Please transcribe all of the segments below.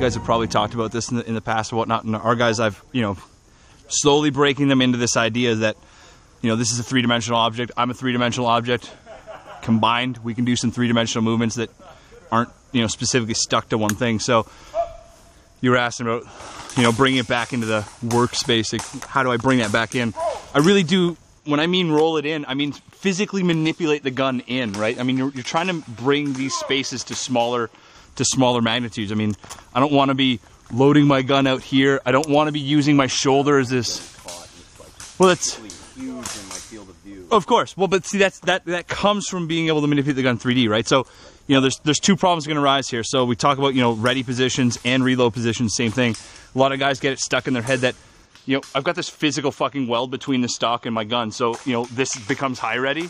guys have probably talked about this in the past and whatnot, and our guys, I've, you know, slowly breaking them into this idea that, you know, this is a three-dimensional object, I'm a three-dimensional object. Combined, we can do some three-dimensional movements that aren't, you know, specifically stuck to one thing. So you were asking about, you know, bringing it back into the workspace. Like, how do I bring that back in? I really do. When I mean roll it in, I mean physically manipulate the gun in, right? I mean, you're trying to bring these spaces to smaller magnitudes. I mean, I don't want to be loading my gun out here. I don't want to be using my shoulder as this. Well, that's huge in my field of view. Of course. Well, but see, that comes from being able to manipulate the gun 3D, right? So, you know, there's two problems going to arise here. So we talk about, you know, ready positions and reload positions, same thing. A lot of guys get it stuck in their head that, you know, I've got this physical fucking weld between the stock and my gun. So, you know, this becomes high ready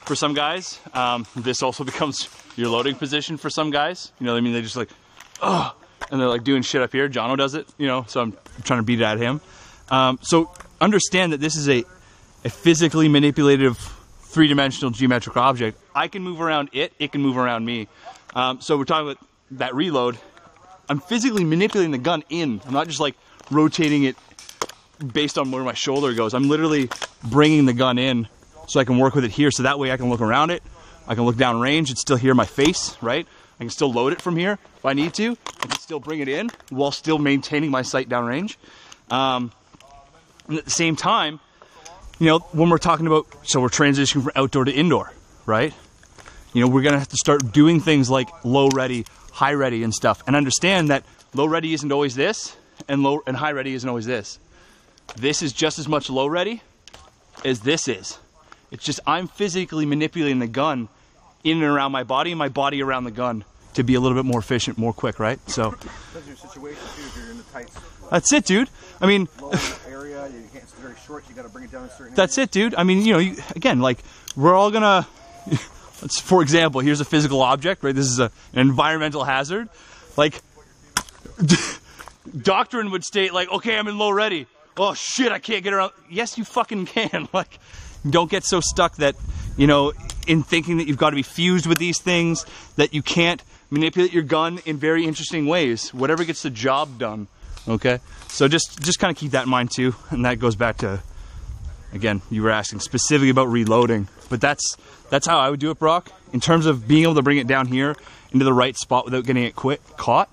for some guys. This also becomes your loading position for some guys. You know what I mean? They just like, oh, and they're like doing shit up here. Jono does it, you know, so I'm trying to beat it at him. So understand that this is a physically manipulative three-dimensional geometric object. I can move around it can move around me. So we're talking about that reload. I'm physically manipulating the gun in. I'm not just like rotating it based on where my shoulder goes. I'm literally bringing the gun in so I can work with it here, so that way I can look around it, I can look down range, it's still here in my face, right? I can still load it from here if I need to. I can still bring it in while still maintaining my sight down range. And at the same time, you know, when we're talking about, so we're transitioning from outdoor to indoor, right? You know, we're gonna have to start doing things like low ready, high ready and stuff, and understand that low ready isn't always this, and high ready isn't always this. This is just as much low ready as this is. It's just I'm physically manipulating the gun in and around my body and my body around the gun to be a little bit more efficient, more quick, right? So that's your situation too, if you're in the tight. That's it, dude. I mean, low area, you can't stay very short, you got to bring it down a certain that's area. It, dude. I mean, you know, again, like we're all gonna. For example, here's a physical object, right? This is an environmental hazard. Like, doctrine would state, like, okay, I'm in low ready. Oh shit, I can't get around. Yes, you fucking can. Like, don't get so stuck that, you know, in thinking that you've got to be fused with these things, that you can't manipulate your gun in very interesting ways. Whatever gets the job done. Okay? So just kind of keep that in mind too. And that goes back to, again, you were asking specifically about reloading. But that's how I would do it, Brock. In terms of being able to bring it down here into the right spot without getting it caught,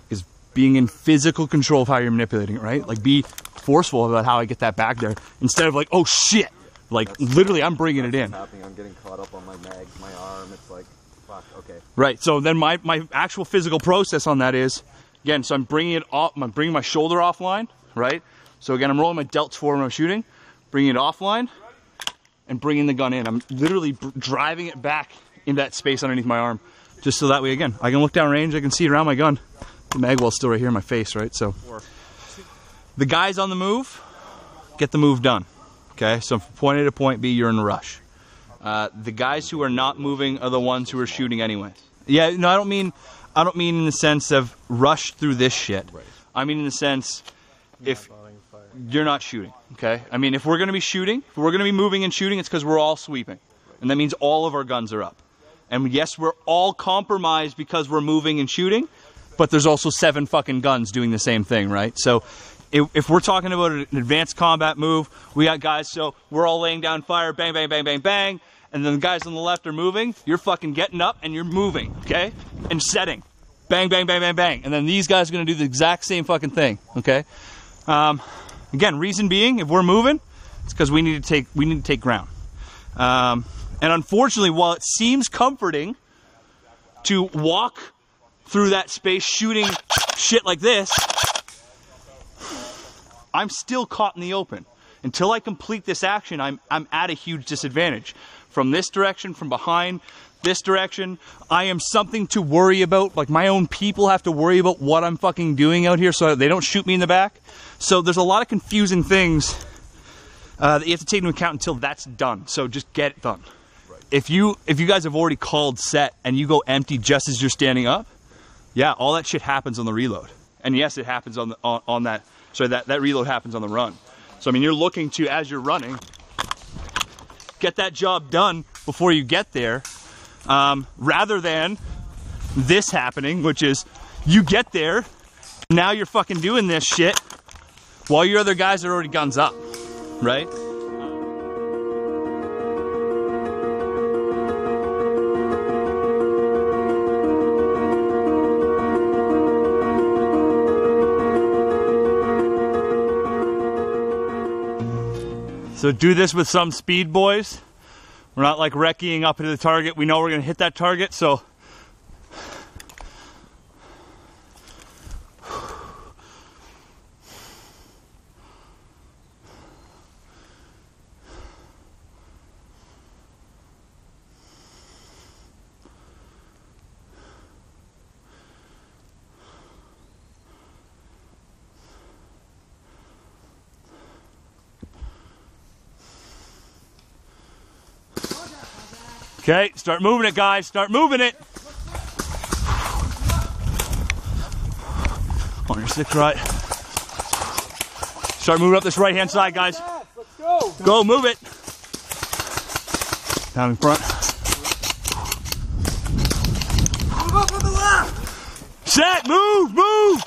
is being in physical control of how you're manipulating it, right? Like, be forceful about how I get that back there, instead of like, oh shit, like literally I'm bringing it in. I'm getting caught up on my mag, my arm. It's like, fuck, okay. Right. So then my actual physical process on that is, again, so I'm bringing it off. I'm bringing my shoulder offline, right? So again, I'm rolling my delts forward when I'm shooting, bringing it offline, and bringing the gun in. I'm literally driving it back in that space underneath my arm, just so that way, again, I can look down range, I can see around my gun. The mag well's still right here in my face, right? So the guys on the move, get the move done. Okay, so from point A to point B, you're in a rush. The guys who are not moving are the ones who are shooting anyway. Yeah, no, I don't mean in the sense of rush through this shit. Right. I mean in the sense, if you're not shooting, okay? I mean, if we're gonna be shooting, if we're gonna be moving and shooting, it's because we're all sweeping. And that means all of our guns are up. And yes, we're all compromised because we're moving and shooting, but there's also 7 fucking guns doing the same thing, right? So if we're talking about an advanced combat move, we got guys, so we're all laying down fire, bang, bang, bang, bang, bang, and then the guys on the left are moving, you're fucking getting up and you're moving, okay? And setting. Bang, bang, bang, bang, bang. And then these guys are gonna do the exact same fucking thing, okay? Again, reason being, if we're moving, it's because we need to take ground. And unfortunately, while it seems comforting to walk through that space shooting shit like this, I'm still caught in the open. Until I complete this action, I'm at a huge disadvantage. From this direction, from behind, this direction, I am something to worry about. Like, my own people have to worry about what I'm fucking doing out here so they don't shoot me in the back. So there's a lot of confusing things that you have to take into account until that's done. So just get it done. Right. If you guys have already called set and you go empty just as you're standing up, yeah, all that shit happens on the reload. And yes, it happens on that. So that reload happens on the run. So I mean, you're looking to, as you're running, get that job done before you get there, rather than this happening, which is you get there Now you're fucking doing this shit while your other guys are already guns up, right? So do this with some speed, boys. We're not like recceing up into the target. We know we're gonna hit that target, so. Okay, start moving it, guys. Start moving it. On your 6 right. Start moving up this right-hand side, guys. Let's go. Go, move it. Down in front. Move up on the left. Set, move, move.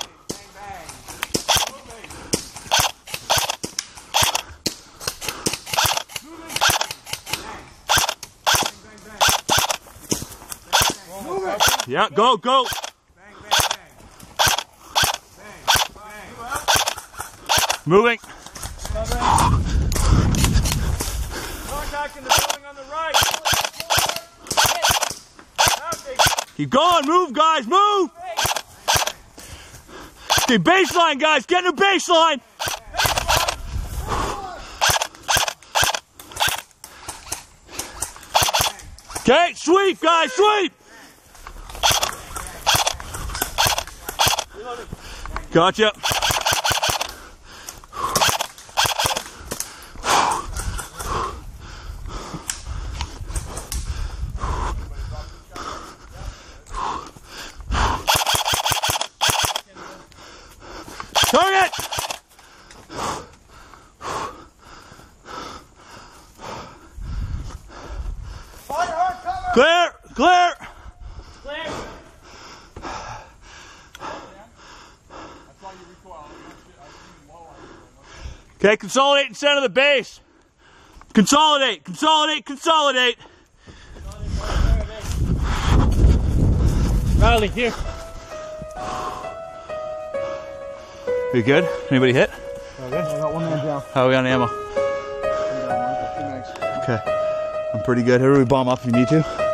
Yeah, go, go. Bang, bang, bang. Bang, bang. Moving. Contact in the building on the right. Keep going, move, guys, move. Okay, baseline, guys, get in the baseline. Okay, sweep, guys, sweep. Gotcha. Target. Clear, clear. Okay, consolidate and center the base. Consolidate, consolidate, consolidate. Riley, here. You good? Anybody hit? Okay, I got one man down. How are we on ammo? Okay, I'm pretty good. Everybody bomb up if you need to.